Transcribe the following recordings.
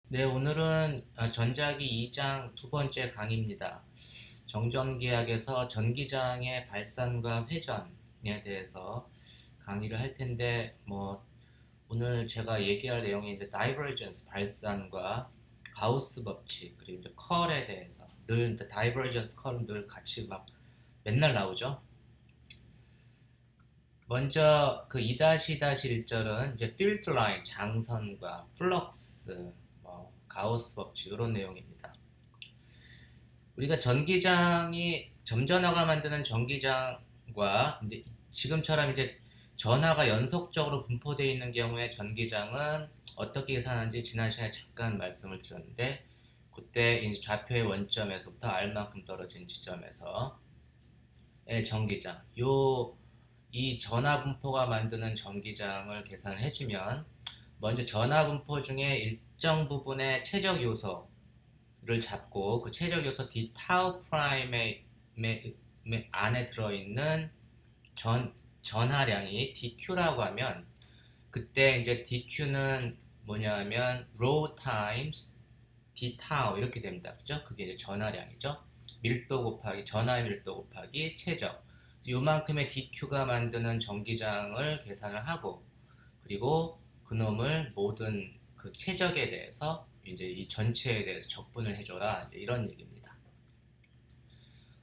네, 오늘은 전자기 2장 두 번째 강의입니다. 정전기학에서 전기장의 발산과 회전에 대해서 강의를 할 텐데, 오늘 제가 얘기할 내용이 이제 다이버전스 발산과 가우스 법칙, 그리고 이제 컬에 대해서 늘 이제 다이버전스 컬은 늘 같이 막 맨날 나오죠. 먼저 그 2-1절은 이제 필드 라인, 장선과 플럭스, 가우스 법칙 이런 내용입니다. 우리가 전기장이 점전화가 만드는 전기장과 이제 지금처럼 이제 전하가 연속적으로 분포되어 있는 경우에 전기장은 어떻게 계산하는지 지난 시간에 잠깐 말씀을 드렸는데, 그때 이제 좌표의 원점에서부터 R만큼 떨어진 지점에서의 전기장, 이 전하 분포가 만드는 전기장을 계산을 해주면, 먼저 전하 분포 중에 일정 부분의 최적 요소를 잡고 그 최적 요소 d 타우 프라임의 안에 들어있는 전하량이 dq라고 하면, 그때 이제 dq는 뭐냐면 rho times d 타우 이렇게 됩니다. 그죠? 그게 이제 전하량이죠. 밀도 곱하기 전하의 밀도 곱하기 최적. 요만큼의 dq가 만드는 전기장을 계산을 하고, 그리고 그놈을 모든 그 최적에 대해서 이제 이 전체에 대해서 적분을 해줘라, 이제 이런 얘기입니다.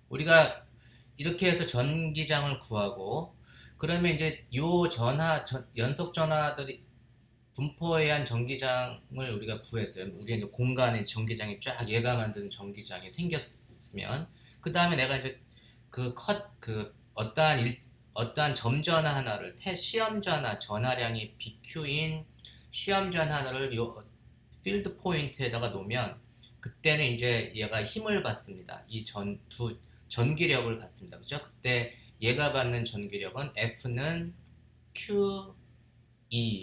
우리가 이렇게 해서 전기장을 구하고, 그러면 이제 요 연속 전하들이 분포에 의한 전기장을 우리가 구했어요. 우리가 이제 공간에 전기장이 쫙 얘가 만드는 전기장이 생겼으면, 그 다음에 내가 이제 어떠한 점전화 하나를 시험전화 전하량이 BQ인 시험전하나를 요 필드 포인트에다가 놓으면, 그때는 이제 얘가 힘을 받습니다. 이 전기력을 받습니다. 그죠? 그때 얘가 받는 전기력은 F는 QE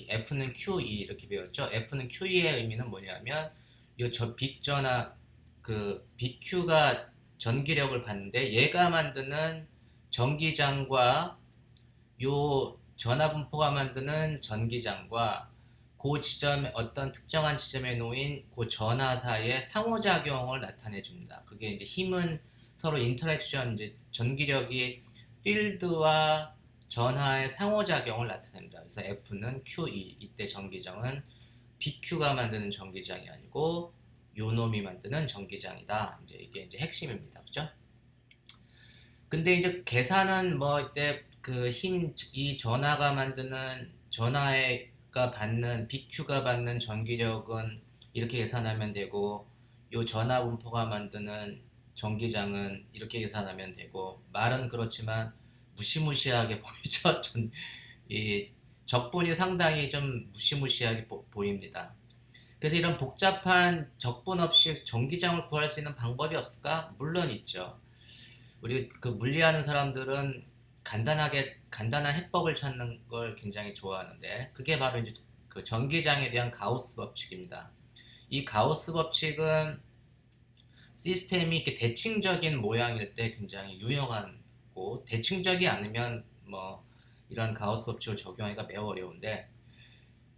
이렇게 배웠죠. F는 QE의 의미는 뭐냐면, 저 빅전하 그 BQ가 전기력을 받는데, 얘가 만드는 전기장과 요 전하분포가 만드는 전기장과 그 지점에 어떤 특정한 지점에 놓인 그 전하 사이의 상호작용을 나타내 줍니다. 그게 이제 힘은 서로 인터랙션, 이제 전기력이 필드와 전하의 상호작용을 나타냅니다. 그래서 F는 QE, 이때 전기장은 BQ가 만드는 전기장이 아니고 요 놈이 만드는 전기장이다. 이제 이게 이제 핵심입니다. 그죠? 근데 이제 계산은 이때 이 전하가 만드는 전하가 받는 BQ가 받는 전기력은 이렇게 계산하면 되고, 요 전하 분포가 만드는 전기장은 이렇게 계산하면 되고, 말은 그렇지만 무시무시하게 보이죠. 이 적분이 상당히 좀 무시무시하게 보입니다. 그래서 이런 복잡한 적분 없이 전기장을 구할 수 있는 방법이 없을까? 물론 있죠. 우리 그 물리하는 사람들은 간단한 해법을 찾는 걸 굉장히 좋아하는데, 그게 바로 이제 그 전기장에 대한 가우스 법칙입니다. 이 가우스 법칙은 시스템이 이렇게 대칭적인 모양일 때 굉장히 유용하고, 대칭적이 않으면 이런 가우스 법칙을 적용하기가 매우 어려운데,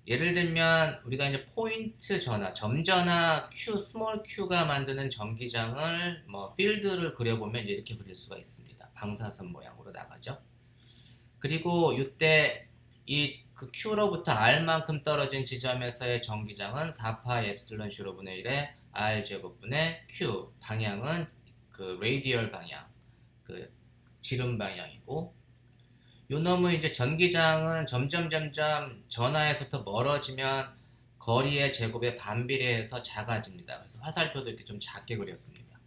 예를 들면 우리가 이제 포인트 전화, 점전화 Q, 스몰 Q가 만드는 전기장을 필드를 그려보면 이제 이렇게 그릴 수가 있습니다. 방사선 모양으로 나가죠. 그리고 이때 그 Q로부터 R만큼 떨어진 지점에서의 전기장은 4파이 엡실론 C로분의 1의 R 제곱분의 Q, 방향은 그 레디얼 방향, 그 지름 방향이고, 요 놈의 이제 전기장은 점점 전하에서부터 멀어지면 거리의 제곱에 반비례해서 작아집니다. 그래서 화살표도 이렇게 좀 작게 그렸습니다.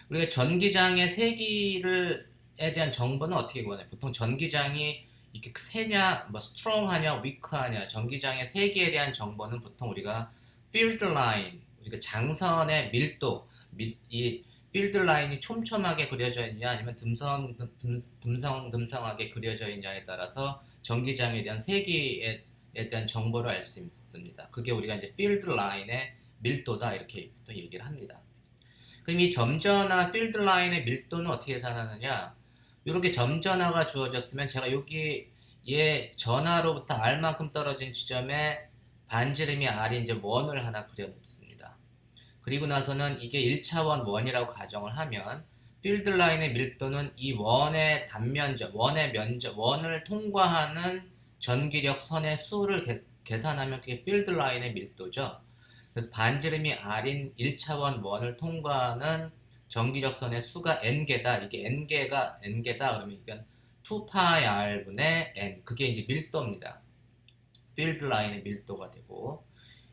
우리가 전기장의 세기에 대한 정보는 어떻게 구하냐? 보통 전기장이 이렇게 세냐, 스트롱하냐, 위크하냐, 전기장의 세기에 대한 정보는 보통 우리가 필드 라인, 우리가 장선의 밀도, 이 필드 라인이 촘촘하게 그려져 있냐, 아니면 듬성하게 그려져 있냐에 따라서 전기장에 대한 세기에 대한 정보를 알 수 있습니다. 그게 우리가 이제 필드 라인의 밀도다, 이렇게 또 얘기를 합니다. 그럼 이 점전화 필드 라인의 밀도는 어떻게 계산하느냐? 이렇게 점전화가 주어졌으면 제가 여기 얘 전하로부터 R만큼 떨어진 지점에 반지름이 R이 이제 원을 하나 그려놓습니다. 그리고 나서는 이게 1차원 원이라고 가정을 하면 필드 라인의 밀도는 이 원의 단면적, 원을 통과하는 전기력 선의 수를 계산하면 그게 필드 라인의 밀도죠. 그래서 반지름이 R인 1차원 원을 통과하는 전기력 선의 수가 n개다. 이게 n개다 그러면 이건 2파이 r분의 n. 그게 이제 밀도입니다. 필드 라인의 밀도가 되고,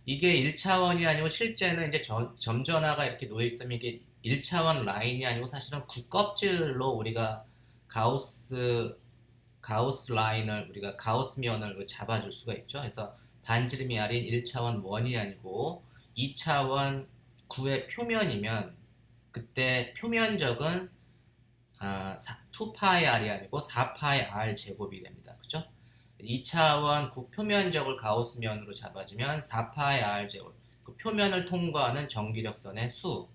이게 1차원이 아니고 실제는 이제 점전화가 이렇게 놓여 있으면 이게 1차원 라인이 아니고 사실은 구껍질로 우리가 가우스 라인을 우리가 가우스면을 잡아줄 수가 있죠. 그래서 반지름이 R인 1차원 원이 아니고 2차원 구의 표면이면 그때 표면적은 2파이 r이 아니고 4파이 r 제곱이 됩니다. 그죠? 2차원 구 표면적을 가우스면으로 잡아주면 4파이 r 제곱. 그 표면을 통과하는 전기력선의 수.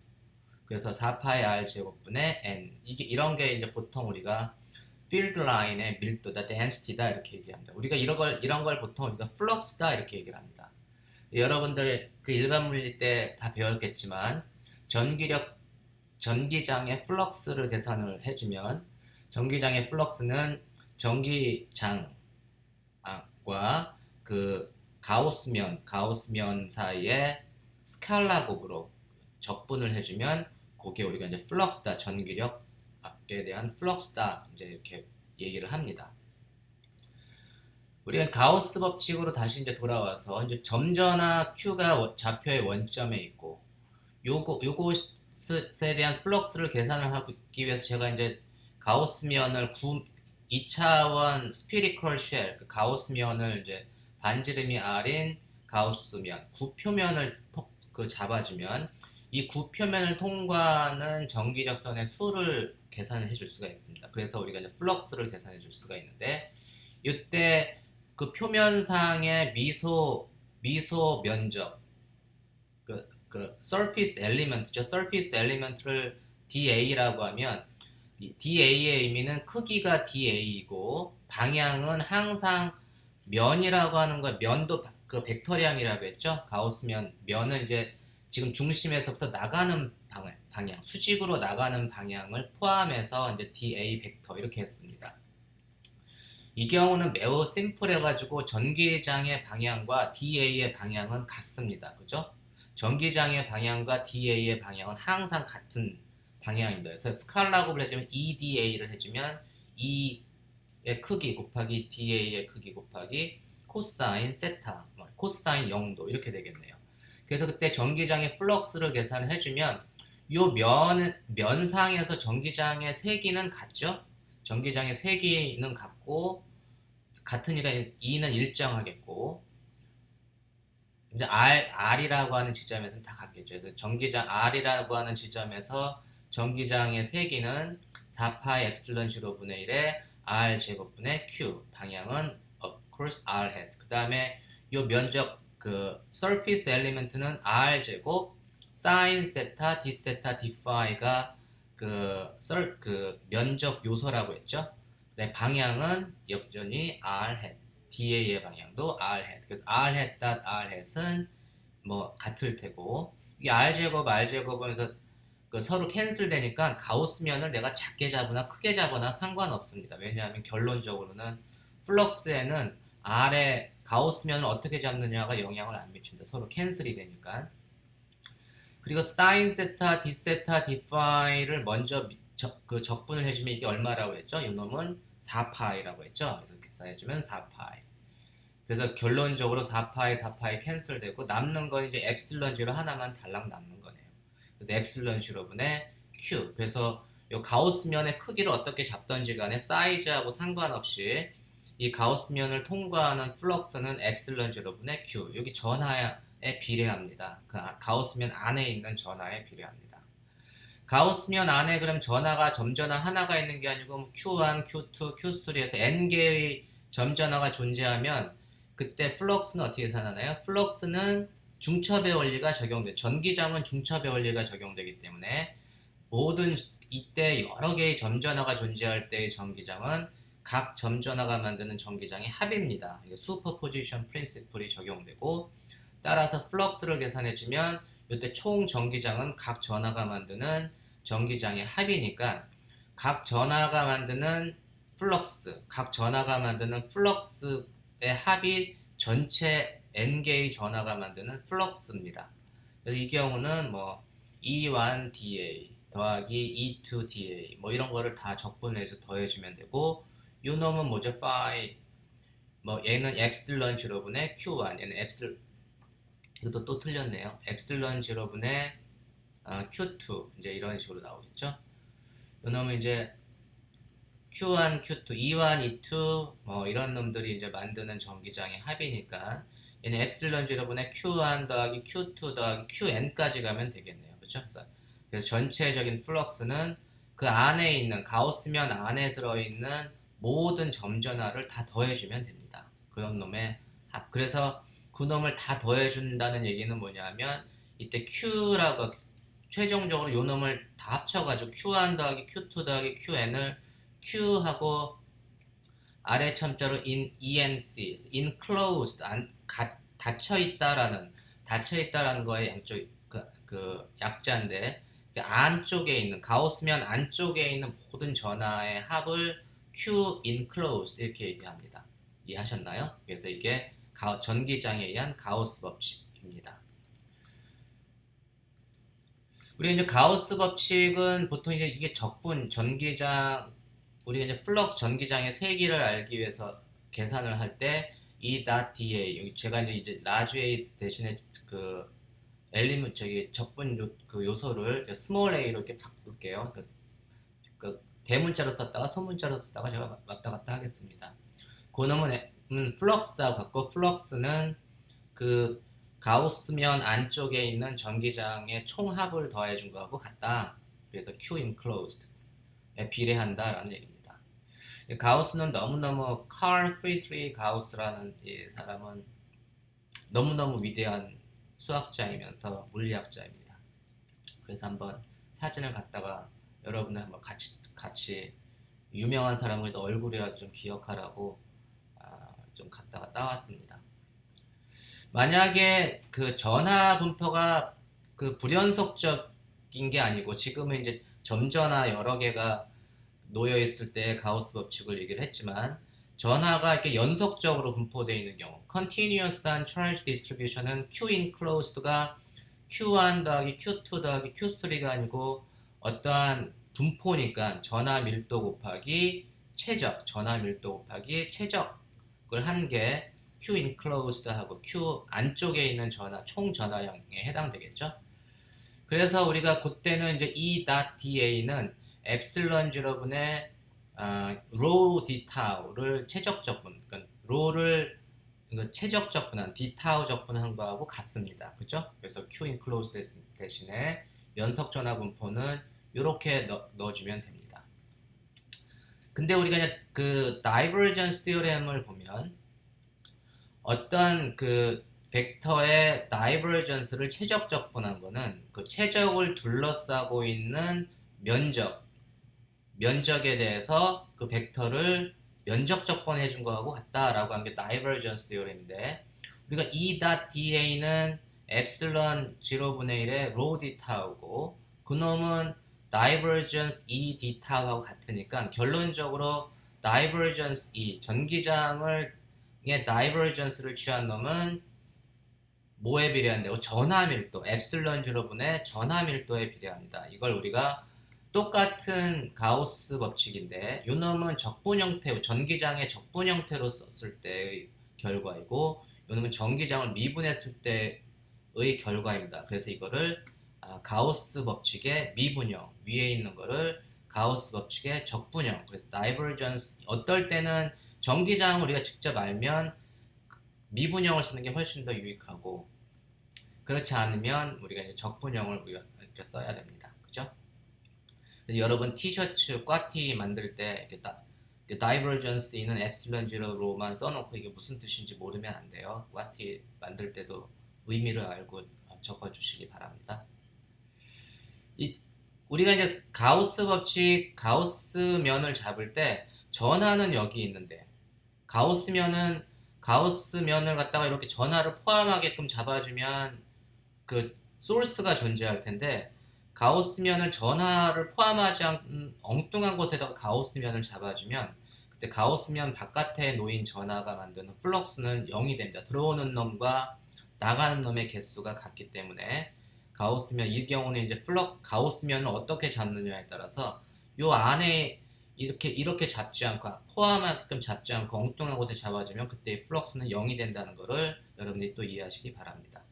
그래서 4파이 r 제곱분의 n. 이런 게 이제 보통 우리가 필드 라인의 밀도다, density다 이렇게 얘기합니다. 우리가 이런 걸 보통 우리가 플럭스다 이렇게 얘기를 합니다. 여러분들 그 일반 물리 때 다 배웠겠지만 전기장의 플럭스를 계산을 해주면 전기장의 플럭스는 전기장과 그 가우스면 사이에 스칼라 곱으로 적분을 해주면 그게 우리가 이제 플럭스다, 전기력에 대한 플럭스다 이제 이렇게 얘기를 합니다. 우리가 가우스 법칙으로 다시 이제 돌아와서 이제 점전화 Q가 좌표의 원점에 있고 요것에 대한 플럭스를 계산을 하기 위해서 제가 이제 가우스면을 2차원 스피리컬 쉘, 그 가우스면을 이제 반지름이 R인 가우스면, 구표면을 잡아주면 이 구표면을 통과하는 전기력선의 수를 계산을 해줄 수가 있습니다. 그래서 우리가 이제 플럭스를 계산해 줄 수가 있는데, 이때 그 표면상의 미소 면적, 그 surface element죠. surface element를 DA라고 하면 이 DA의 의미는 크기가 DA이고 방향은 항상 면이라고 하는 거, 면도 그 벡터량이라고 했죠. 가우스면 면은 이제 지금 중심에서부터 나가는 방향, 수직으로 나가는 방향을 포함해서 이제 DA 벡터 이렇게 했습니다. 이 경우는 매우 심플해가지고 전기장의 방향과 DA의 방향은 같습니다. 그죠? 전기장의 방향과 DA의 방향은 항상 같은 방향입니다. 그래서 스칼라 곱을 해주면 EDA를 해주면 E의 크기 곱하기 DA의 크기 곱하기 코사인 세타, 코사인 0도 이렇게 되겠네요. 그래서 그때 전기장의 플럭스를 계산을 해주면 요 면상에서 전기장의 세기는 같죠? 전기장의 세기는 같으니까 E는 일정하겠고, 이제 R이라고 하는 지점에서는 다 같겠죠. 그래서 전기장 R이라고 하는 지점에서 전기장의 세기는 4파이 엡실론 0분의 1에 R 제곱분의 Q, 방향은 of course R hat. 그 다음에 요 면적 그 surface element는 R 제곱 sin 세타 d 세타 d phi가 그 면적 요소라고 했죠. 네, 방향은 여전히 R hat. DA의 방향도 R hat. 그래서 R hat, R hat은 뭐 같을 테고, 이 R 제곱은 그 서로 캔슬 되니까 가우스면을 내가 작게 잡거나 크게 잡거나 상관없습니다. 왜냐하면 결론적으로는 플럭스에는 R의 가우스면을 어떻게 잡느냐가 영향을 안 미칩니다. 서로 캔슬이 되니까. 그리고 sin 세타, d 세타, d phi를 먼저 적분을 해주면 이게 얼마라고 했죠? 이 놈은 4파이라고 했죠? 그래서 계산해주면 4파이. 그래서 결론적으로 4파이 캔슬되고 남는 건 이제 엡실론 0 하나만 달랑 남는 거네요. 그래서 엡실론 0분의 Q. 그래서 이 가우스면의 크기를 어떻게 잡던지 간에 사이즈하고 상관없이 이 가우스면을 통과하는 플럭스는 엡실론 0분의 Q. 여기 전하에 비례합니다. 그 가우스면 안에 있는 전하에 비례합니다. 가우스면 안에 그럼 전하가 점전하 하나가 있는 게 아니고 Q1, Q2, Q3에서 n개의 점전하가 존재하면 그때 플럭스는 어떻게 계산하나요? 플럭스는 중첩의 원리가 적용돼. 전기장은 중첩의 원리가 적용되기 때문에 모든 이때 여러 개의 점전하가 존재할 때의 전기장은 각 점전화가 만드는 전기장의 합입니다. 이게 슈퍼포지션 프린시플이 적용되고 따라서 플럭스를 계산해주면 이때 총 전기장은 각 전하가 만드는 전기장의 합이니까 각 전하가 만드는 플럭스, 각 전하가 만드는 플럭스의 합이 전체 N개의 전하가 만드는 플럭스입니다. 그래서 이 경우는 뭐 E1DA 더하기 E2DA 뭐 이런 거를 다 적분해서 더해주면 되고 요 놈은 뭐죠? phi 뭐 얘는 엡실론 0분의 Q1 얘는 이것도 또 틀렸네요. 엡실론 0분의 Q2 이제 이런 식으로 나오겠죠. 요 놈은 이제 Q1, Q2, E1, E2 뭐 이런 놈들이 이제 만드는 전기장의 합이니까 얘는 엡실론 0분의 Q1 더하기 Q2 더하기 QN까지 가면 되겠네요. 그렇죠? 그래서 전체적인 플럭스는 그 안에 있는 가우스면 안에 들어있는 모든 점전화를 다 더해주면 됩니다. 그런 놈의 합. 그래서 그 놈을 다 더해준다는 얘기는 뭐냐면 이때 Q라고 최종적으로 요 놈을 다 합쳐가지고 Q1 더하기 Q2 더하기 QN을 Q하고 아래 첨자로 ENC, enclosed, 닫혀있다라는 거의 양쪽 그 약자인데 그 안쪽에 있는 가우스면 안쪽에 있는 모든 전하의 합을 Q enclosed 이렇게 얘기합니다. 이해하셨나요? 그래서 이게 전기장에 의한 가우스 법칙입니다. 우리 이제 가우스 법칙은 보통 이제 이게 적분 전기장 우리가 이제 플럭스 전기장의 세기를 알기 위해서 계산을 할 때 E.DA 제가 이제 라지 A 대신에 그 엘리먼트 저기 적분 그 요소를 스몰 a로 이렇게 바꿀게요. 그 대문자로 썼다가 소문자로 썼다가 제가 왔다 갔다 하겠습니다. 그 놈은 플럭스하고 같고 플럭스는 그 가우스면 안쪽에 있는 전기장의 총합을 더해준 거하고 같다. 그래서 Q enclosed에 비례한다라는 얘기입니다. 가우스는 너무너무 칼 프리드리히 가우스라는 이 사람은 너무너무 위대한 수학자이면서 물리학자입니다. 그래서 한번 사진을 갖다가 여러분들 한번 같이 유명한 사람의 얼굴이라도 좀 기억하라고 좀 갖다가 따왔습니다. 만약에 그 전하 분포가 그 불연속적인 게 아니고 지금은 이제 점전하 여러 개가 놓여 있을 때 가우스 법칙을 얘기를 했지만 전하가 이렇게 연속적으로 분포되어 있는 경우 continuous한 charge distribution은 Q enclosed가 Q1 더하기 Q2 더하기 Q3가 아니고 어떠한 분포니까 전하 밀도 곱하기 최적 전하 밀도 곱하기 최적을 한 게 Q enclosed하고 Q 안쪽에 있는 전하 총 전하량에 해당되겠죠. 그래서 우리가 그때는 이제 E.DA는 엡실론 0분의 로 d 타우를 최적 적분, 그러니까 로를 최적 적분한 d 타우 적분한 거하고 같습니다. 그렇죠? 그래서 Q enclosed 대신에 연속 전하 분포는 이렇게 넣어주면 됩니다. 근데 우리가 이제 그 divergence theorem을 보면 어떤 그 벡터의 divergence를 최적 적분한 거는 그 최적을 둘러싸고 있는 면적에 대해서 그 벡터를 면적 적분해 준 거하고 같다라고 한 게 divergence theorem인데 우리가 E.DA는 엡실론 0분의 1의 rho d 타우고 그놈은 divergence E d 타우하고 같으니까 결론적으로 divergence E 전기장의 divergence를 취한 놈은 뭐에 비례한다고? 전하밀도 엡실론 0분의 전하밀도에 비례합니다. 이걸 우리가 똑같은 가우스 법칙인데 이 놈은 적분 형태 전기장의 적분 형태로 썼을 때의 결과이고 이 놈은 전기장을 미분했을 때의 결과입니다. 그래서 이거를 가우스 법칙의 미분형 위에 있는 거를 가우스 법칙의 적분형 그래서 divergence 어떨 때는 전기장을 우리가 직접 알면 미분형을 쓰는 게 훨씬 더 유익하고 그렇지 않으면 우리가 이제 적분형을 우리가 이렇게 써야 됩니다. 그죠? 그래서 여러분 티셔츠 꽈티 만들 때 이렇게 divergence는 엡실론 0로만 써놓고 이게 무슨 뜻인지 모르면 안 돼요. 꽈티 만들 때도 의미를 알고 적어주시기 바랍니다. 우리가 이제 가우스 법칙, 가우스 면을 잡을 때 전하는 여기 있는데 가우스면을 갖다가 이렇게 전하를 포함하게끔 잡아주면 그 소스가 존재할 텐데 가우스면을 전하를 포함하지 않은 엉뚱한 곳에다가 가우스면을 잡아주면 그때 가우스면 바깥에 놓인 전하가 만드는 플럭스는 0이 됩니다. 들어오는 놈과 나가는 놈의 개수가 같기 때문에 가우스면 이 경우는 이제 플럭스 가우스면을 어떻게 잡느냐에 따라서 요 안에 이렇게 잡지 않고 포함하게끔 잡지 않고 엉뚱한 곳에 잡아주면 그때 플럭스는 0이 된다는 것을 여러분들이 또 이해하시기 바랍니다.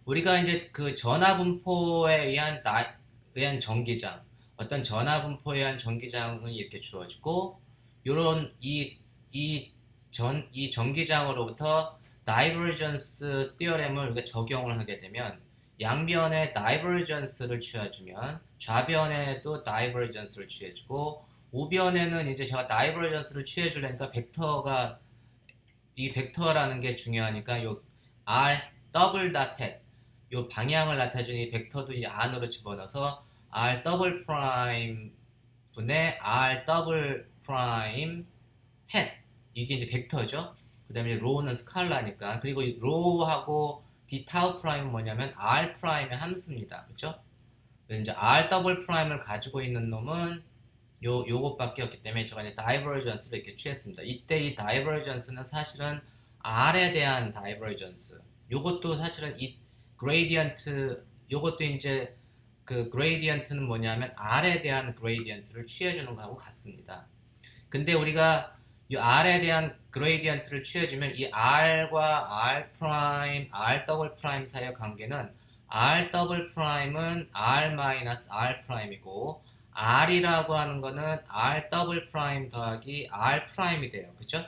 우리가 이제 그 전하분포에 의한 전기장, 어떤 전하분포에 의한 전기장은 이렇게 주어지고, 요런 이 전기장으로부터 다이버전스 티어렘을 우리가 적용을 하게 되면 양변에 다이버전스를 취해주면 좌변에도 다이버전스를 취해주고 우변에는 이제 제가 다이버전스를 취해주려니까 이 벡터라는 게 중요하니까 요 r 더블 닷 햇, 요 방향을 나타주는 이 벡터도 이제 안으로 집어넣어서 r 더블 프라임 분의 r 더블 프라임 햇, 이게 이제 벡터죠. 그 다음에 로우는 스칼라니까. 그리고 이 로우하고 d 타우 프라임은 뭐냐면 r 프라임의 함수입니다. 그렇죠? 그래서 이제 r 더블 프라임을 가지고 있는 놈은 요것밖에 없기 때문에 제가 이제 다이버전스를 이렇게 취했습니다. 이때 이 다이버전스는 사실은 r에 대한 다이버전스. 요것도 사실은 이 그레이디언트, 요것도 이제 그 그레이디언트는 뭐냐면 r에 대한 그레이디언트를 취해주는 거하고 같습니다. 근데 우리가 이 r에 대한 그레이디언트를 취해주면 이 r과 r 프라임, r 더블 프라임 사이의 관계는 r 더블 프라임은 r 마이너스 r 프라임이고 r이라고 하는 거는 r 더블 프라임 더하기 r 프라임이 돼요. 그쵸?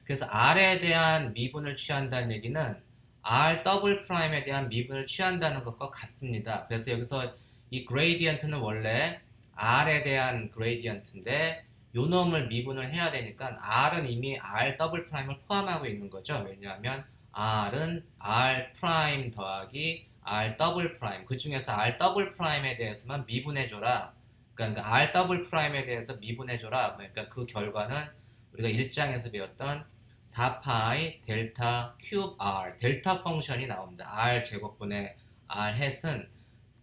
그래서 r에 대한 미분을 취한다는 얘기는 r 더블 프라임에 대한 미분을 취한다는 것과 같습니다. 그래서 여기서 이 그레이디언트는 원래 r에 대한 그레이디언트인데 요 놈을 미분을 해야 되니까 r은 이미 r 더블 프라임을 포함하고 있는 거죠. 왜냐하면 r은 r 프라임 더하기 r 더블 프라임, 그 중에서 r 더블 프라임에 대해서만 미분해줘라. 그러니까 r 더블 프라임에 대해서 미분해줘라. 그러니까 그 결과는 우리가 1장에서 배웠던 4파이 델타 큐브 r, 델타 펑션이 나옵니다. r 제곱분의 r 햇은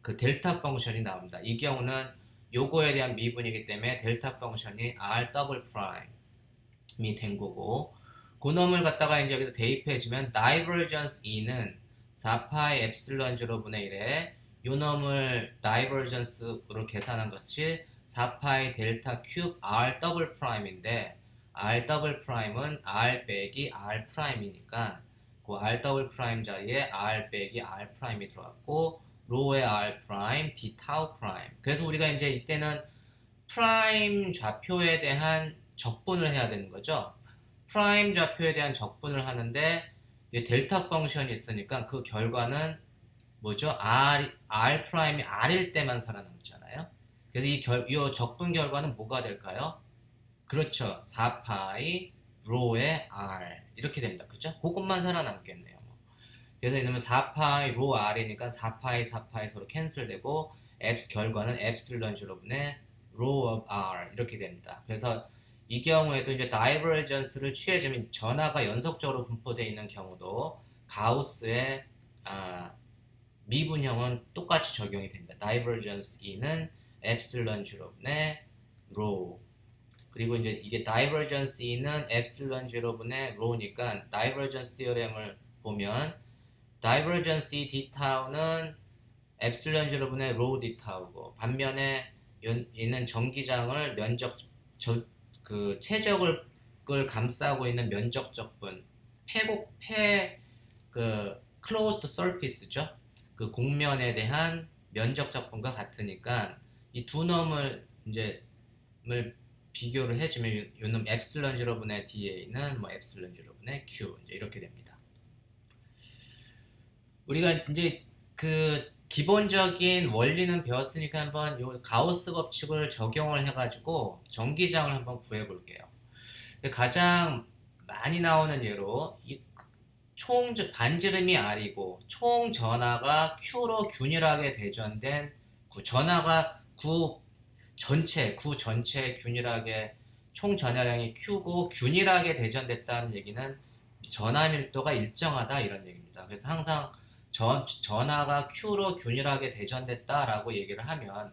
그 델타 펑션이 나옵니다. 이 경우는 요거에 대한 미분이기 때문에 델타 펑션이 r 더블 프라임이 된 거고, 그 놈을 갖다가 이제 여기서 대입해주면 다이버전스 E는 4파이 엡실론 0분의 1에 요 놈을 다이버전스로 계산한 것이 4파이 델타 큐브 r 더블 프라임인데 r 더블 프라임은 r 빼기 r 프라임이니까 그 r 더블 프라임 자리에 r 빼기 r 프라임이 들어갔고 로의 r 프라임 d 타우 프라임. 그래서 우리가 이제 이때는 프라임 좌표에 대한 적분을 해야 되는 거죠. 프라임 좌표에 대한 적분을 하는데 델타 펑션이 있으니까 그 결과는 뭐죠? r 프라임이 r일 때만 살아남잖아요. 그래서 이 적분 결과는 뭐가 될까요? 그렇죠. 4파이 로의 r 이렇게 됩니다. 그죠? 그것만 살아남겠네요. 그래서 이러면 4파이 로 r이니까 4파이 서로 캔슬되고 결과는 엡실론 0분의 로 of r 이렇게 됩니다. 그래서 이 경우에도 이제 다이버전스를 취해주면 전하가 연속적으로 분포되어 있는 경우도 가우스의 미분형은 똑같이 적용이 됩니다. 다이버전스 E는 엡실론 0분의 로, 그리고 이제 이게 다이버전스 E는 엡실론 0분의 로니까 다이버전스 티어렘을 보면 다이버전스 E d 타우는 엡실론 0분의 로 d 타우고 반면에 얘는 전기장을 최적을 감싸고 있는 면적 적분 그 closed surface죠. 그 공면에 대한 면적 적분과 같으니까 이 두 놈을 이제 비교를 해주면 요놈 엡실론 0분의 DA는 뭐 엡실론 0분의 Q 이제 이렇게 됩니다. 우리가 이제 그 기본적인 원리는 배웠으니까 한번 요 가우스 법칙을 적용을 해가지고 전기장을 한번 구해볼게요. 가장 많이 나오는 예로 반지름이 R이고 총 전하가 Q로 균일하게 배전된 전하가 구 전체에 균일하게 총 전하량이 Q고 균일하게 대전됐다는 얘기는 전하 밀도가 일정하다 이런 얘기입니다. 그래서 항상 전하가 Q로 균일하게 대전됐다라고 얘기를 하면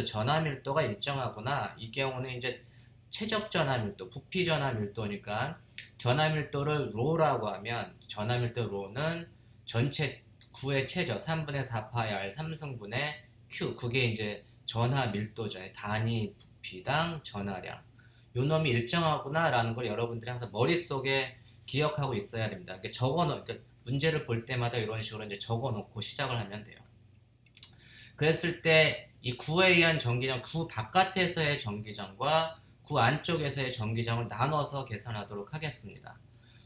전하 밀도가 일정하구나. 이 경우는 이제 최적 전하 밀도, 부피 전하 밀도니까 전하 밀도를 로라고 하면 전하 밀도 로는 전체 구의 최저 3분의 4파이 R 3승분의 Q 그게 이제 전하 밀도잖아요. 단위 부피당 전하량. 요 놈이 일정하구나 라는 걸 여러분들이 항상 머릿속에 기억하고 있어야 됩니다. 그러니까 문제를 볼 때마다 이런 식으로 이제 적어 놓고 시작을 하면 돼요. 그랬을 때 이 구에 의한 전기장, 구 바깥에서의 전기장과 구 안쪽에서의 전기장을 나눠서 계산하도록 하겠습니다.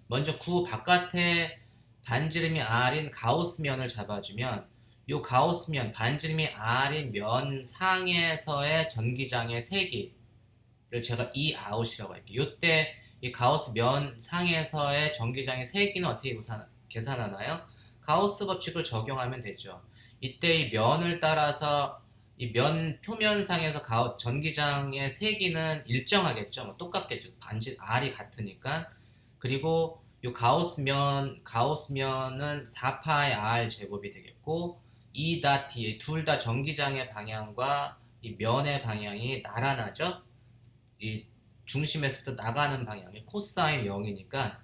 먼저 구 바깥에 반지름이 R인 가우스면을 잡아주면 요 가우스면, 반지름이 R인 면 상에서의 전기장의 세기를 제가 E 아웃이라고 할게요. 요때 이 가우스 면 상에서의 전기장의 세기는 어떻게 계산하나요? 가우스 법칙을 적용하면 되죠. 이때 이 면을 따라서 이 면 표면상에서 전기장의 세기는 일정하겠죠. 뭐 똑같겠죠. 반지 R이 같으니까. 그리고 이 가우스면은 4파이 R 제곱이 되겠고 E 닷T 둘 다 전기장의 방향과 이 면의 방향이 나란하죠. 이 중심에서부터 나가는 방향이 코사인 0이니까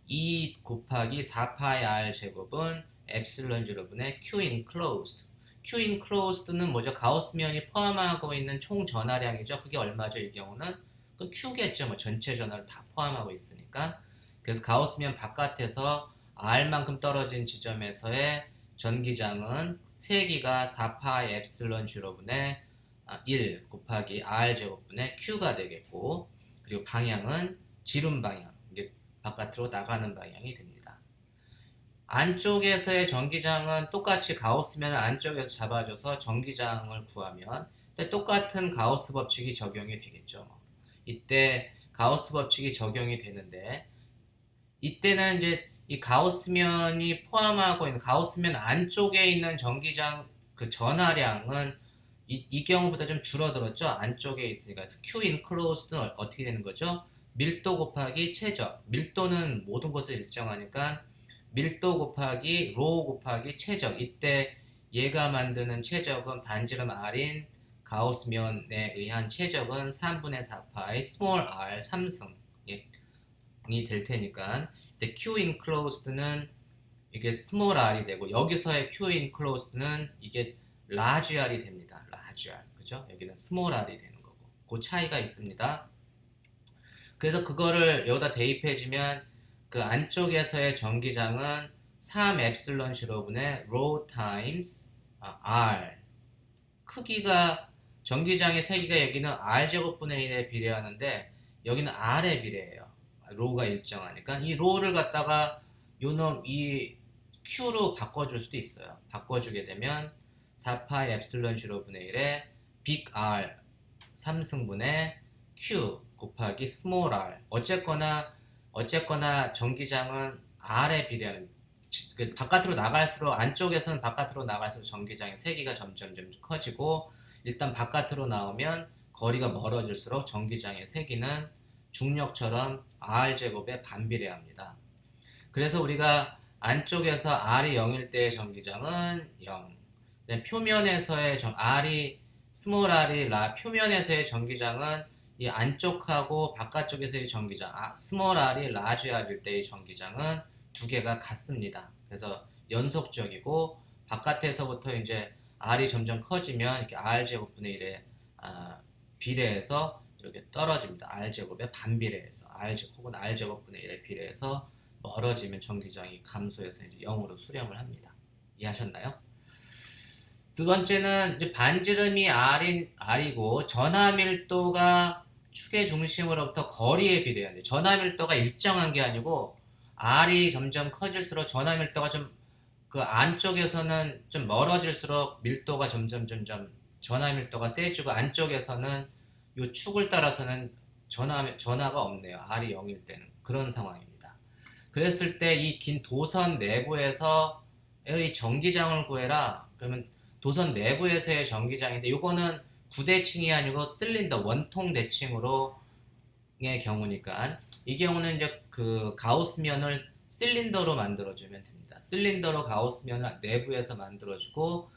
E 곱하기 4파이 R 제곱은 엡실론 0분의 Q enclosed. Q enclosed는 뭐죠? 가우스면이 포함하고 있는 총 전하량이죠. 그게 얼마죠? 이 경우는 그 Q겠죠. 뭐 전체 전하를 다 포함하고 있으니까. 그래서 가우스면 바깥에서 R만큼 떨어진 지점에서의 전기장은 세기가 4파이 엡실론 0분의 1 곱하기 R 제곱분의 Q가 되겠고 그리고 방향은 지름 방향, 이게 바깥으로 나가는 방향이 됩니다. 안쪽에서의 전기장은 똑같이 가우스면을 안쪽에서 잡아줘서 전기장을 구하면 똑같은 가우스 법칙이 적용이 되겠죠. 이때 가우스 법칙이 적용이 되는데 이때는 이제 이 가우스면이 포함하고 있는 가우스면 안쪽에 있는 전기장 그 전하량은 이 경우보다 좀 줄어들었죠. 안쪽에 있으니까. 그래서 Q enclosed는 어떻게 되는 거죠? 밀도 곱하기 최적. 밀도는 모든 것을 일정하니까 밀도 곱하기 로 곱하기 최적. 이때 얘가 만드는 최적은 반지름 R인 가우스면에 의한 최적은 3분의 4파이 스몰 r 3승이 될 테니까 이때 Q enclosed는 이게 스몰 r이 되고 여기서의 Q enclosed는 이게 large r이 됩니다. large r. 그죠? 여기는 스몰 r이 되는 거고. 그 차이가 있습니다. 그래서 그거를 여기다 대입해주면 그 안쪽에서의 전기장은 3 엡실론 0분의 rho times r. 크기가 전기장의 세기가 여기는 r 제곱분의 1에 비례하는데 여기는 r에 비례해요. 로가 일정하니까 이 로를 갖다가 이 q로 바꿔줄 수도 있어요. 바꿔주게 되면 4파이 엡실론 0분의 1에 빅 R 3승분의 q 곱하기 스몰 r. 어쨌거나 전기장은 R에 비례하는 바깥으로 나갈수록 안쪽에서는 바깥으로 나갈수록 전기장의 세기가 점점 커지고 일단 바깥으로 나오면 거리가 멀어질수록 전기장의 세기는 중력처럼 R제곱에 반비례합니다. 그래서 우리가 안쪽에서 R이 0일 때의 전기장은 0. 표면에서의 스몰 R이 표면에서의 전기장은 이 안쪽하고 바깥쪽에서의 전기장, 스몰 R이 라지 R일 때의 전기장은 두 개가 같습니다. 그래서 연속적이고 바깥에서부터 이제 R이 점점 커지면 이렇게 R 제곱분의 1에 비례해서 이렇게 떨어집니다. R 제곱에 반비례해서 혹은 R 제곱분의 1에 비례해서 멀어지면 전기장이 감소해서 이제 0으로 수렴을 합니다. 이해하셨나요? 두 번째는 이제 반지름이 R이고 전하 밀도가 축의 중심으로부터 거리에 비례해야 돼요. 전하 밀도가 일정한 게 아니고 R이 점점 커질수록 전하 밀도가 좀 그 안쪽에서는 좀 멀어질수록 밀도가 점점 전하 밀도가 세지고 안쪽에서는 이 축을 따라서는 전하가 없네요. R이 0일 때는 그런 상황입니다. 그랬을 때 이 긴 도선 내부에서의 전기장을 구해라. 그러면 도선 내부에서의 전기장인데 이거는 구대칭이 아니고 실린더 원통 대칭으로의 경우니까 이 경우는 이제 그 가우스면을 실린더로 만들어주면 됩니다. 실린더로 가우스면을 내부에서 만들어주고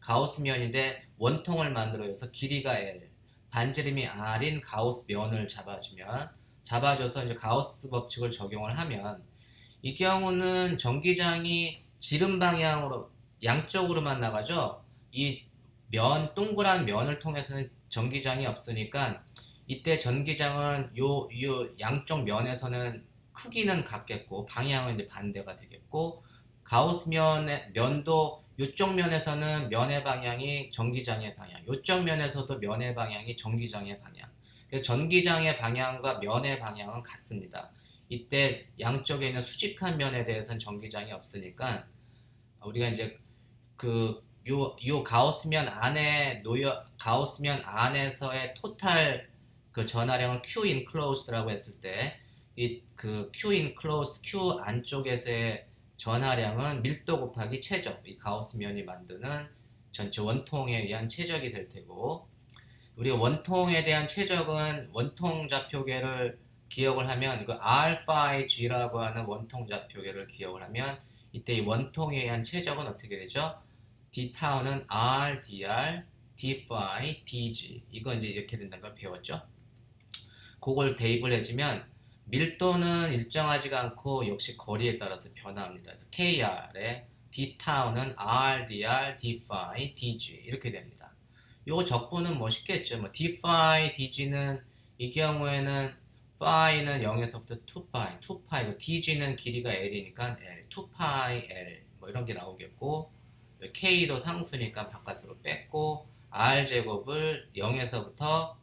가우스면인데 원통을 만들어줘서 길이가 L, 반지름이 R인 가우스면을 잡아줘서 이제 가우스 법칙을 적용을 하면 이 경우는 전기장이 지름 방향으로 양쪽으로만 나가죠. 이 동그란 면을 통해서는 전기장이 없으니까 이때 전기장은 요 양쪽 면에서는 크기는 같겠고 방향은 이제 반대가 되겠고 가우스 면도 요쪽 면에서는 면의 방향이 전기장의 방향, 요쪽 면에서도 면의 방향이 전기장의 방향. 그래서 전기장의 방향과 면의 방향은 같습니다. 이때 양쪽에 있는 수직한 면에 대해서는 전기장이 없으니까 우리가 이제 요 가우스면 안에서의 토탈 그 전하량을 Q enclosed라고 했을 때 이 Q enclosed Q 안쪽에서의 전하량은 밀도 곱하기 최적, 이 가우스면이 만드는 전체 원통에 의한 최적이 될 테고 우리가 원통에 대한 최적은 원통 좌표계를 기억을 하면 이거 R phi G라고 하는 원통 좌표계를 기억을 하면 이때 이 원통에 의한 최적은 어떻게 되죠? d 타우는 R dr, d phi dg 이거 이제 이렇게 된다는 걸 배웠죠. 그걸 대입을 해주면 밀도는 일정하지가 않고 역시 거리에 따라서 변화합니다. 그래서 kr의 d 타우는 R dr, d phi dg 이렇게 됩니다. 요거 적분은 뭐 쉽겠죠. 뭐 d phi dg는 이 경우에는 phi는 0에서부터 2pi, dg는 길이가 l이니까 l, 2pi l 뭐 이런 게 나오겠고 k도 상수니까 바깥으로 뺐고 r 제곱을 0에서부터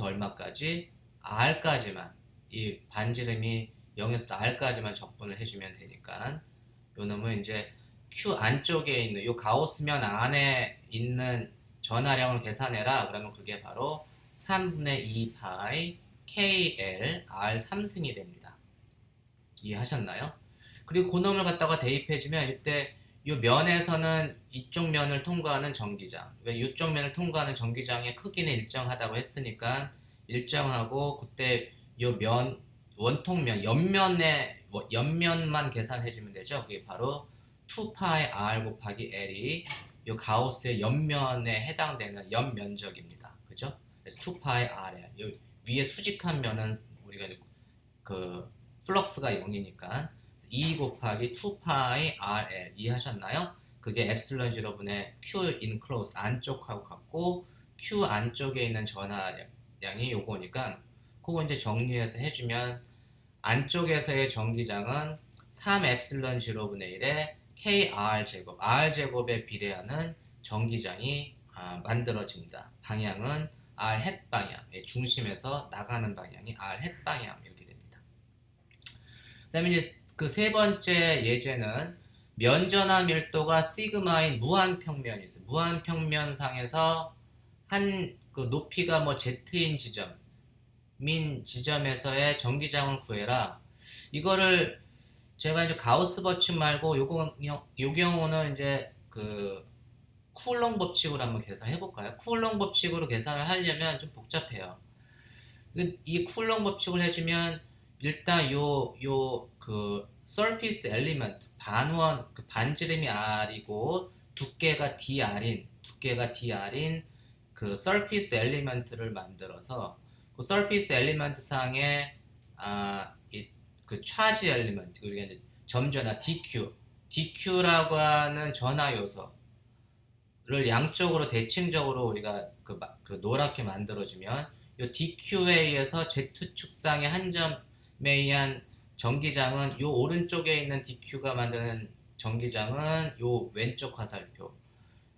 얼마까지 r까지만 이 반지름이 0에서 r까지만 적분을 해주면 되니까 요 놈은 이제 q 안쪽에 있는 요 가우스면 안에 있는 전하량을 계산해라. 그러면 그게 바로 3분의 2파이 KL R 3승이 됩니다. 이해하셨나요? 그리고 그 놈을 갖다가 대입해주면 이때 이 면에서는 이쪽 면을 통과하는 전기장, 그러니까 이쪽 면을 통과하는 전기장의 크기는 일정하다고 했으니까 일정하고 그때 이 원통면 옆면만 계산해주면 되죠. 그게 바로 2파이 R 곱하기 L이 이 가우스의 옆면에 해당되는 옆면적입니다. 그죠? 그래서 2파이 R에 위에 수직한 면은 우리가 그 플럭스가 0이니까 2 곱하기 2파이 RL 이해하셨나요? 그게 엡실론 0분의 Q enclosed 안쪽하고 같고 Q 안쪽에 있는 전하량이 요거니까 그거 이제 정리해서 해주면 안쪽에서의 전기장은 3 엡실론 0분의 1에 KR 제곱, R 제곱에 비례하는 전기장이 만들어집니다. 방향은 R 햇 방향, 중심에서 나가는 방향이 R 햇 방향 이렇게 됩니다. 그 다음에 이제 그 세 번째 예제는 면전하 밀도가 시그마인 무한평면이 있어요. 무한평면상에서 한 그 높이가 뭐 Z인 지점에서의 전기장을 구해라. 이거를 제가 이제 가우스 법칙 말고 요 경우는 이제 그 쿠올롱 법칙으로 한번 계산해 볼까요? 쿠올롱 법칙으로 계산을 하려면 좀 복잡해요. 이 쿠올롱 법칙을 해주면 일단 그 surface element 그 반지름이 R이고 두께가 dr인 그 surface element를 만들어서 그 surface element 상에 그 charge element 우리가 이제 점전하 dq라고 하는 전하 요소를 양쪽으로 대칭적으로 우리가 그 노랗게 만들어주면 이 dq에 의해서 z축상의 한 점에 의한 전기장은 요 오른쪽에 있는 dq가 만드는 전기장은 요 왼쪽 화살표,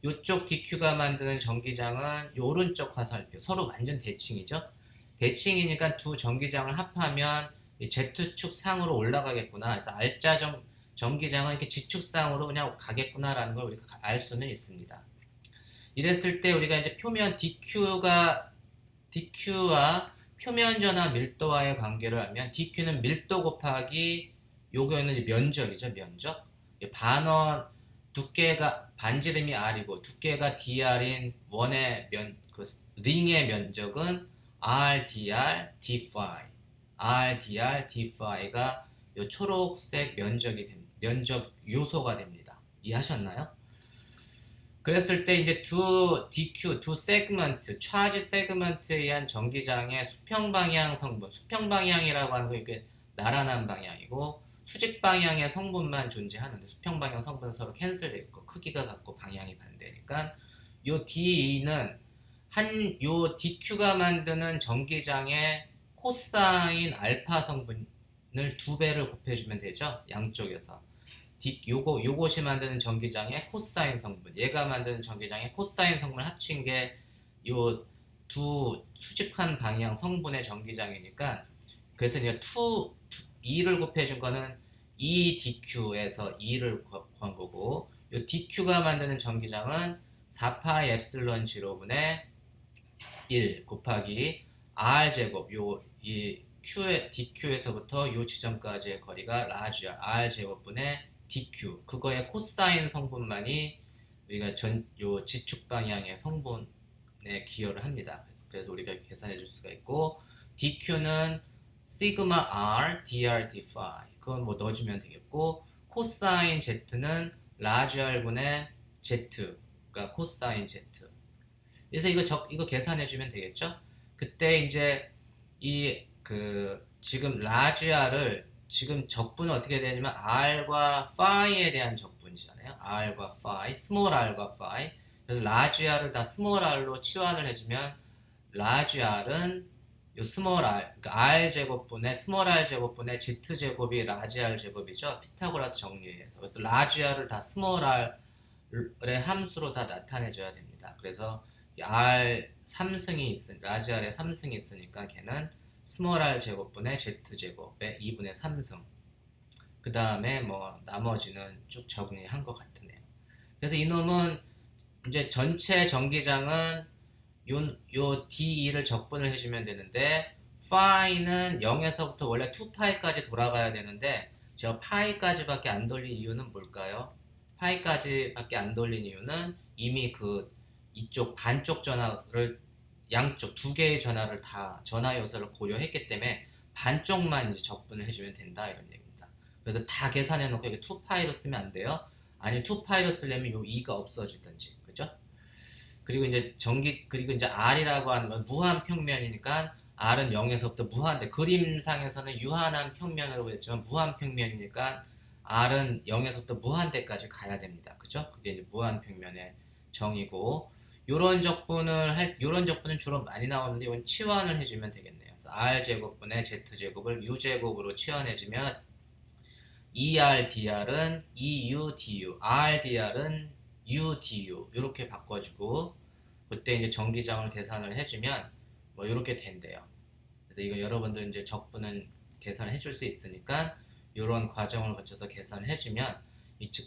요쪽 dq가 만드는 전기장은 요 오른쪽 화살표. 서로 완전 대칭이죠. 대칭이니까 두 전기장을 합하면 이 z축 상으로 올라가겠구나. 그래서 R자 전기장은 이렇게 G축상으로 그냥 가겠구나라는 걸 우리가 알 수는 있습니다. 이랬을 때 우리가 이제 표면 dq와 표면 전하 밀도와의 관계를 알면 dq는 밀도 곱하기 요거는 이제 면적이죠. 면적. 반원 두께가 반지름이 r이고 두께가 dr인 원의 링의 면적은 rdr d-phi rdr d-phi가 요 초록색 면적 요소가 됩니다. 이해하셨나요? 그랬을 때 이제 두 세그먼트, 차지 세그먼트에 의한 전기장의 수평 방향 성분, 수평 방향이라고 하는 건 이게 나란한 방향이고 수직 방향의 성분만 존재하는데 수평 방향 성분은 서로 캔슬되어 있고 크기가 같고 방향이 반대니까 요 D는 요 DQ가 만드는 전기장의 코사인 알파 성분을 2배를 곱해주면 되죠. 양쪽에서. 요것이 만드는 전기장의 코사인 성분, 얘가 만드는 전기장의 코사인 성분을 합친 게 요 두 수직한 방향 성분의 전기장이니까 그래서 이제 2를 곱해준 거는 2dq에서 2를 구한 거고 요 dq가 만드는 전기장은 4파이 엡실론 0분의 1 곱하기 r제곱 이 dq에서부터 요 지점까지의 거리가 라지 r제곱분의 dq 그거의 코사인 성분만이 우리가 요 지축 방향의 성분에 기여를 합니다. 그래서 우리가 계산해 줄 수가 있고 dq는 시그마 r dr d-phi 그건 뭐 넣어주면 되겠고 코사인 z는 라지 r분의 z가 코사인 z 그래서 이거 계산해 주면 되겠죠? 그때 이제 지금 라지 r을 지금 적분은 어떻게 되냐면 r과 phi에 대한 적분이잖아요. r과 phi, 스몰 r과 phi. 그래서 라지 r을 다 스몰 r로 치환을 해주면 라지 r은 요 스몰 r, 그러니까 r 제곱분의 스몰 r 제곱분의 z 제곱이 라지 r 제곱이죠. 피타고라스 정리에서. 그래서 라지 r을 다 스몰 r의 함수로 다 나타내줘야 됩니다. 그래서 r 3승이 라지 r에 3승이 있으니까 걔는 스몰 r 제곱분의 z 제곱의 2분의 3승. 그 다음에 뭐 나머지는 쭉 정리한 것 같으네요. 그래서 이놈은 이제 전체 전기장은 요 d2를 적분을 해주면 되는데 phi는 0에서부터 원래 2파이까지 돌아가야 되는데 제가 파이까지밖에 안 돌린 이유는 뭘까요? 파이까지밖에 안 돌린 이유는 이미 이쪽 반쪽 전화를 양쪽 두 개의 전화를 다 전화 요소를 고려했기 때문에 반쪽만 이제 적분을 해주면 된다 이런 얘기입니다. 그래서 다 계산해 놓고 이게 2파이로 쓰면 안 돼요. 아니면 2파이로 쓰려면 요 2가 없어지든지 그죠? 그리고 이제 R이라고 하는 건 무한 평면이니까 R은 0에서부터 무한대 그림상에서는 유한한 평면으로 그랬지만 무한 평면이니까 R은 0에서부터 무한대까지 가야 됩니다. 그죠? 그게 이제 무한 평면의 정의고 요런 적분은 주로 많이 나오는데 이건 치환을 해주면 되겠네요. 그래서 R 제곱분의 Z 제곱을 U 제곱으로 치환해주면 ER DR은 EU DU, R DR은 U DU 이렇게 바꿔주고 그때 이제 전기장을 계산을 해주면 뭐 이렇게 된대요. 그래서 이거 여러분들 이제 적분은 계산을 해줄 수 있으니까 이런 과정을 거쳐서 계산을 해주면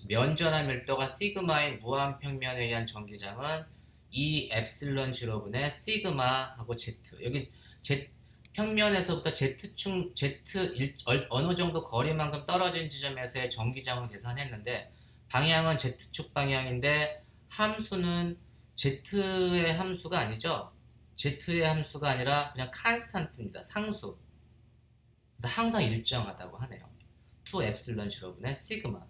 면전화 밀도가 시그마인 무한 평면에 의한 전기장은 이 엡실론 0분의 시그마하고 Z 여기 평면에서부터 Z축 어느 정도 거리만큼 떨어진 지점에서의 전기장을 계산했는데 방향은 Z축 방향인데 함수는 Z의 함수가 아니죠. Z의 함수가 아니라 그냥 칸스탄트입니다. 상수. 그래서 항상 일정하다고 하네요. 2 엡실론 0분의 시그마.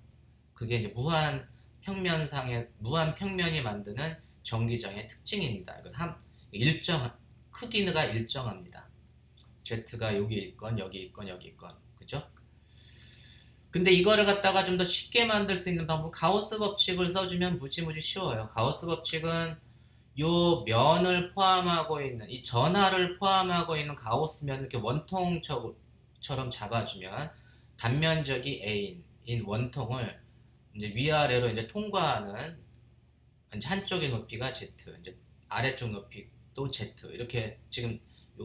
그게 이제 무한 평면이 만드는 전기장의 특징입니다. 크기가 일정합니다. Z가 여기 있건 여기 있건 여기 있건 그죠? 근데 이거를 갖다가 좀 더 쉽게 만들 수 있는 방법 가우스 법칙을 써주면 무지무지 쉬워요. 가우스 법칙은 요 면을 포함하고 있는 이 전하를 포함하고 있는 가우스 면을 이렇게 원통처럼 잡아주면 단면적이 A인 원통을 이제 위아래로 이제 통과하는 이제 한쪽의 높이가 Z, 이제 아래쪽 높이도 Z 이렇게 지금 요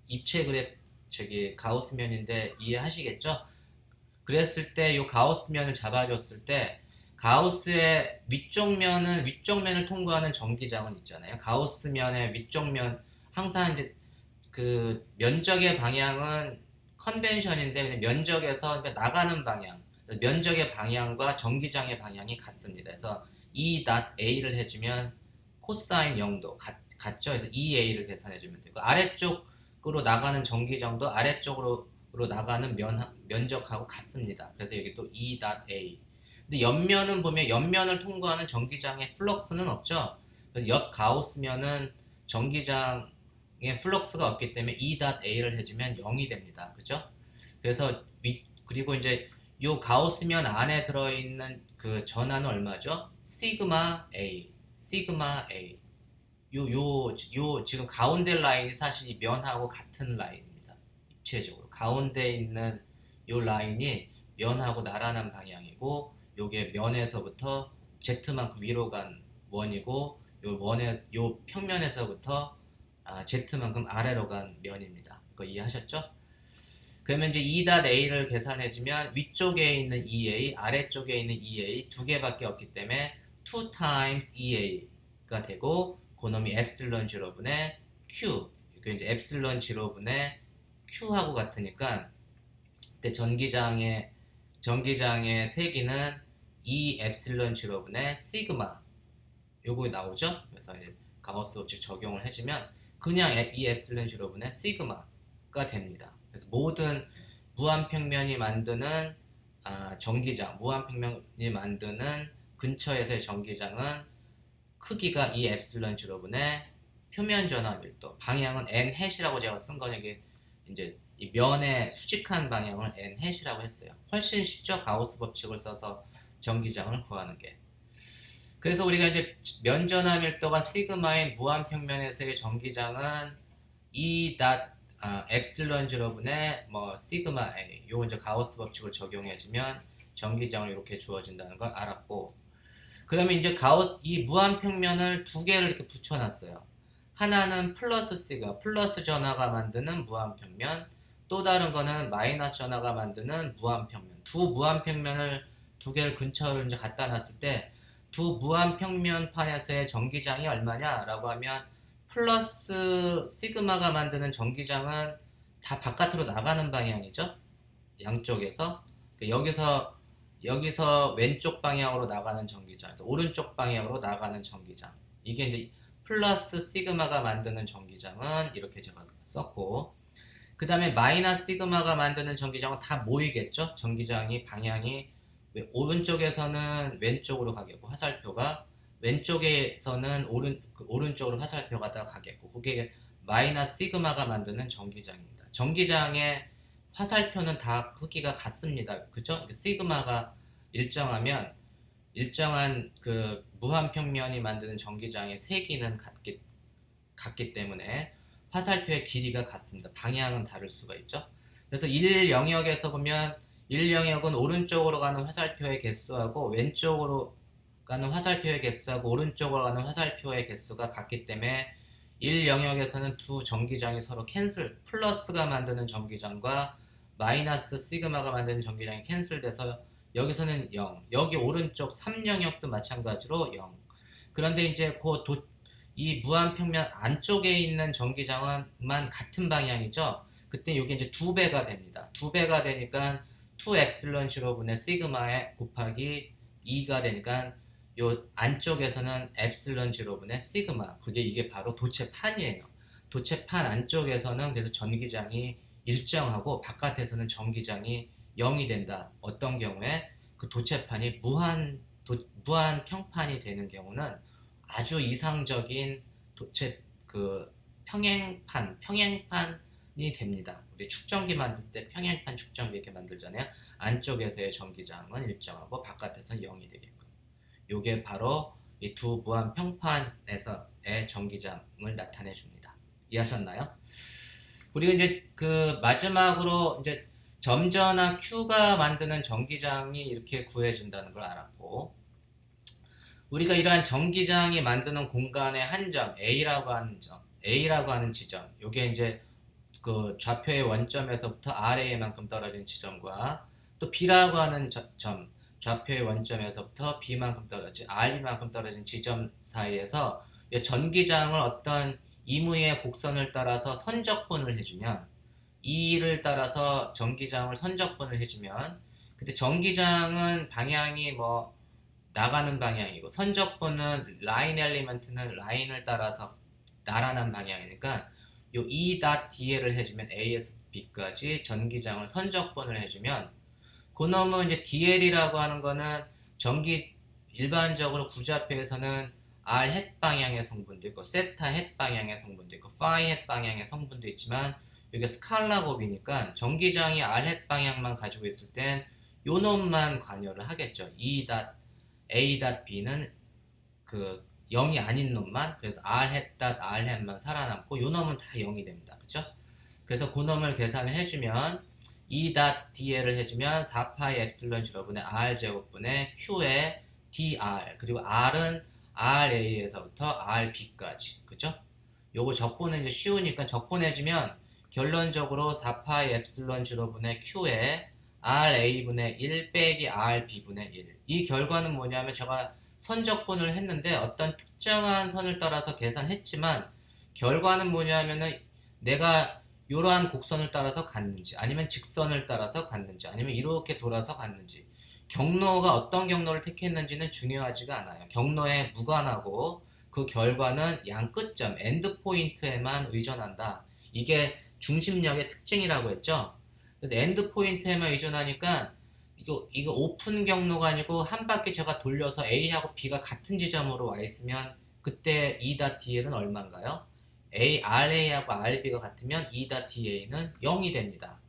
입체 그래프 가우스면인데 이해하시겠죠? 그랬을 때 요 가우스면을 잡아줬을 때 가우스의 위쪽면을 통과하는 전기장은 있잖아요. 가우스면의 위쪽면 항상 이제 면적의 방향은 컨벤션인데 그냥 면적에서 그러니까 나가는 방향 면적의 방향과 전기장의 방향이 같습니다. 그래서 E.A를 해주면 코사인 0도 같죠? 그래서 EA를 계산해주면 되고 아래쪽으로 나가는 전기장도 아래쪽으로 나가는 면적하고 같습니다. 그래서 여기 또 E.A. 근데 옆면은 보면 옆면을 통과하는 전기장의 플럭스는 없죠. 그래서 옆 가우스면은 전기장의 플럭스가 없기 때문에 E.A를 해주면 0이 됩니다. 그죠? 그래서 그리고 이제 요 가우스면 안에 들어있는 그 전하는 얼마죠? 시그마 A, 시그마 A. 요 지금 가운데 라인이 사실 이 면하고 같은 라인입니다. 입체적으로 가운데 있는 요 라인이 면하고 나란한 방향이고, 요게 면에서부터 Z만큼 위로 간 원이고, 요 평면에서부터 Z만큼 아래로 간 면입니다. 그거 이해하셨죠? 그러면 이제 E.A를 계산해주면 위쪽에 있는 EA, 아래쪽에 있는 EA 두 개밖에 없기 때문에 2 times EA가 되고, 그놈이 엡실론 0분의 Q, 그 이제 엡실론 0분의 Q하고 같으니까 그때 전기장의 세기는 E 엡실론 0분의 시그마 요거 나오죠? 그래서 이제 가우스 법칙 적용을 해주면 그냥 E 엡실론 0분의 시그마가 됩니다. 그래서 모든 무한평면이 만드는 전기장, 무한평면이 만드는 근처에서의 전기장은 크기가 이 엡실론 0분의 표면 전화 밀도, 방향은 n 햇이라고 제가 쓴 거는 이제 이 면의 수직한 방향을 n 햇이라고 했어요. 훨씬 쉽죠? 가우스 법칙을 써서 전기장을 구하는 게. 그래서 우리가 이제 면 전화 밀도가 시그마인 무한평면에서의 전기장은 E 엡실론 0분의 뭐 시그마 A, 요 이제 가우스 법칙을 적용해주면 전기장을 이렇게 주어진다는 걸 알았고, 그러면 이제 이 무한평면을 두 개를 이렇게 붙여놨어요. 하나는 플러스 시그마, 플러스 전하가 만드는 무한평면, 또 다른 거는 마이너스 전하가 만드는 무한평면. 두 무한평면을 두 개를 근처를 이제 갖다 놨을 때 두 무한평면판에서의 전기장이 얼마냐라고 하면 플러스 시그마가 만드는 전기장은 다 바깥으로 나가는 방향이죠. 양쪽에서. 여기서 왼쪽 방향으로 나가는 전기장, 그래서 오른쪽 방향으로 나가는 전기장. 이게 이제 플러스 시그마가 만드는 전기장은 이렇게 제가 썼고, 그 다음에 마이너스 시그마가 만드는 전기장은 다 모이겠죠. 전기장이 방향이 오른쪽에서는 왼쪽으로 가겠고, 화살표가 왼쪽에서는 오른쪽으로 화살표가 다 가겠고, 그게 마이너스 시그마가 만드는 전기장입니다. 전기장의 화살표는 다 크기가 같습니다. 그죠? 시그마가 일정하면 일정한 그 무한평면이 만드는 전기장의 세기는 같기 때문에 화살표의 길이가 같습니다. 방향은 다를 수가 있죠. 그래서 1영역에서 보면 1영역은 오른쪽으로 가는 화살표의 개수하고 왼쪽으로 가는 화살표의 개수하고 오른쪽으로 가는 화살표의 개수가 같기 때문에 1영역에서는 두 전기장이 서로 플러스가 만드는 전기장과 마이너스 시그마가 만드는 전기장이 캔슬돼서 여기서는 0, 여기 오른쪽 3영역도 마찬가지로 0. 그런데 이제 이 무한평면 안쪽에 있는 전기장만 같은 방향이죠. 그때 이게 이제 2배가 됩니다. 2배가 되니까 2 엡실론 0분의 시그마에 곱하기 2가 되니까 요 안쪽에서는 엡실론 0분의 시그마, 이게 바로 도체판이에요. 도체판 안쪽에서는 그래서 전기장이 일정하고 바깥에서는 전기장이 0이 된다. 어떤 경우에 그 도체판이 무한 평판이 되는 경우는 아주 이상적인 평행판이 됩니다. 우리 축전기 만들 때 평행판 축전기 이렇게 만들잖아요. 안쪽에서의 전기장은 일정하고 바깥에서는 0이 되게끔. 요게 바로 이 두 무한 평판에서의 전기장을 나타내 줍니다. 이해하셨나요? 우리가 이제 그 마지막으로 이제 점전화 Q가 만드는 전기장이 이렇게 구해준다는 걸 알았고, 우리가 이러한 전기장이 만드는 공간의 한 점, A라고 하는 지점, 요게 이제 그 좌표의 원점에서부터 아래에만큼 떨어진 지점과 또 B라고 하는 점, 좌표의 원점에서부터 B만큼 R만큼 떨어진 지점 사이에서 전기장을 어떤 이무의 곡선을 따라서 선적분을 해주면, E를 따라서 전기장을 선적분을 해주면 근데 전기장은 방향이 뭐 나가는 방향이고 선적분은 라인 엘리먼트는 라인을 따라서 날아난 방향이니까 요 E.DL을 해주면 A에서 B까지 전기장을 선적분을 해주면 그놈은 이제 DL이라고 하는 거는 전기 일반적으로 구좌표에서는 R 햇 방향의 성분도 있고 세타 햇 방향의 성분도 있고 파이 햇 방향의 성분도 있지만 이게 스칼라 곱이니까 전기장이 R 햇 방향만 가지고 있을 땐 요 놈만 관여를 하겠죠. E.A.B는 그 0이 아닌 놈만 그래서 R 햇 R 햇만 살아남고 요 놈은 다 0이 됩니다. 그쵸? 그래서 그 놈을 계산을 해주면 E.dl을 해주면 4파이 엡실론 제로분의 R 제곱분의 Q의 dr 그리고 R은 RA에서부터 RB까지 그죠? 요거 적분은 이제 쉬우니까 적분해주면 결론적으로 4파이 엡실론 제로분의 Q의 RA분의 1 빼기 RB분의 1 이 결과는 뭐냐면 제가 선적분을 했는데 어떤 특정한 선을 따라서 계산했지만 결과는 뭐냐면은 내가 이러한 곡선을 따라서 갔는지 아니면 직선을 따라서 갔는지 아니면 이렇게 돌아서 갔는지 경로가 어떤 경로를 택했는지는 중요하지가 않아요. 경로에 무관하고 그 결과는 양 끝점 엔드 포인트에만 의존한다. 이게 중심력의 특징이라고 했죠. 그래서 엔드 포인트에만 의존하니까 이거 오픈 경로가 아니고 한 바퀴 제가 돌려서 A하고 B가 같은 지점으로 와 있으면 그때 E.dl은 얼마인가요? RA하고 RB가 같으면 E.da는 0이 됩니다.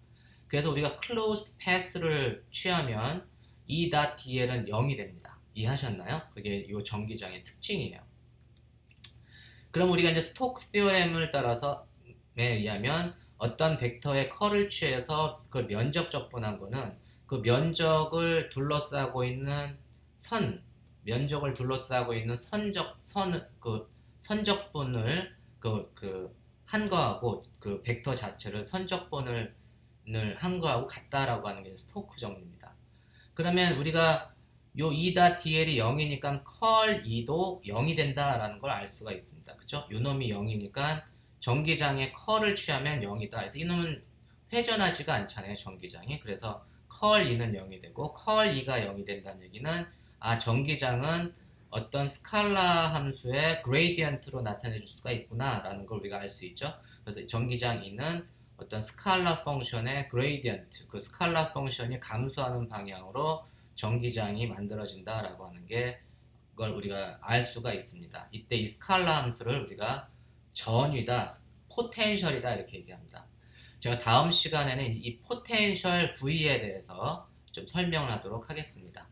그래서 우리가 closed path를 취하면 E.dl은 0이 됩니다. 이해하셨나요? 그게 이 전기장의 특징이에요. 그럼 우리가 이제 스토크 시오렘을 따라서 의하면 어떤 벡터의 컬을 취해서 그걸 면적 적분한 거는 그 면적을 둘러싸고 있는 면적을 둘러싸고 있는 선적분을 한 거하고 그 벡터 자체를 선적분을 한 거하고 같다라고 하는 게 스토크 정리입니다. 그러면 우리가 요 E.dl이 0이니까 컬 2도 0이 된다라는 걸 알 수가 있습니다. 그죠? 요 놈이 0이니까 전기장의 컬을 취하면 0이다. 그래서 이 놈은 회전하지가 않잖아요, 전기장이. 그래서 컬 2는 0이 되고 컬 2가 0이 된다는 얘기는 전기장은 어떤 스칼라 함수의 그레이디언트로 나타내 줄 수가 있구나 라는 걸 우리가 알 수 있죠. 그래서 전기장 2는 어떤 스칼라 펑션의 그레이디언트 그 스칼라 펑션이 감소하는 방향으로 전기장이 만들어진다 라고 하는 게 그걸 우리가 알 수가 있습니다. 이때 이 스칼라 함수를 우리가 전위다 포텐셜이다 이렇게 얘기합니다. 제가 다음 시간에는 이 포텐셜 V에 대해서 좀 설명을 하도록 하겠습니다.